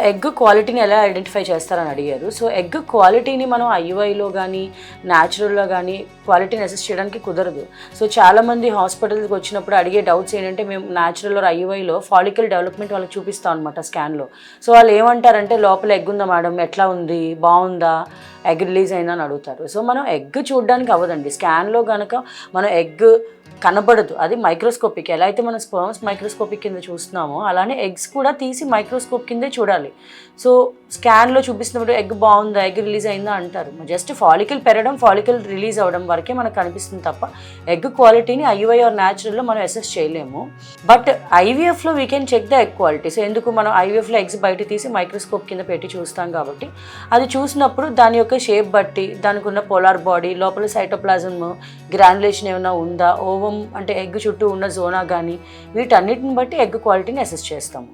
Egg క్వాలిటీని ఎలా identify చేస్తారని అడిగారు. సో ఎగ్ క్వాలిటీని మనం ఐయుఐలో కానీ న్యాచురల్లో కానీ క్వాలిటీని అసెస్ చేయడానికి కుదరదు. సో చాలామంది హాస్పిటల్కి వచ్చినప్పుడు అడిగే డౌట్స్ ఏంటంటే మేము న్యాచురల్ ఐయుఐలో ఫాలికల్ డెవలప్మెంట్ వాళ్ళకి చూపిస్తాం అనమాట స్కాన్లో. సో వాళ్ళు ఏమంటారంటే లోపల ఎగ్ ఉందా మేడం, ఎట్లా ఉంది, బాగుందా, ఎగ్ రిలీజ్ అయిందా అని అడుగుతారు. సో మనం ఎగ్ చూడడానికి అవ్వదండి. స్కాన్లో కనుక మనం ఎగ్ కనబడదు, అది మైక్రోస్కోపిక్. ఎలా అయితే మనం స్పర్మ్స్ మైక్రోస్కోపిక్ కింద చూస్తున్నామో అలానే ఎగ్స్ కూడా తీసి మైక్రోస్కోప్ కిందే చూడాలి. సో స్కాన్లో చూపిస్తున్నప్పుడు ఎగ్ బాగుందా, ఎగ్ రిలీజ్ అయిందా అంటారు. జస్ట్ ఫాలికల్ పెరగడం, ఫాలికల్ రిలీజ్ అవ్వడం వరకే మనకు కనిపిస్తుంది తప్ప ఎగ్ క్వాలిటీని ఐయుఐ ఆర్ న్యాచురల్లో మనం అసెస్ చేయలేము. బట్ ఐవీఎఫ్లో we can check the egg quality. So ఎందుకు మనం ఐవీఎఫ్లో ఎగ్స్ బయట తీసి మైక్రోస్కోప్ కింద పెట్టి చూస్తాం కాబట్టి అది చూసినప్పుడు దాని యొక్క షేప్ బట్టి, దానికి ఉన్న పోలార్ బాడీ, లోపల సైటోప్లాజమ్ గ్రాన్యులేషన్ ఏమైనా ఉందా, ఓవం అంటే ఎగ్ చుట్టూ ఉన్న జోనా కానీ వీటన్నిటిని బట్టి ఎగ్ క్వాలిటీని అసెస్ చేస్తాము.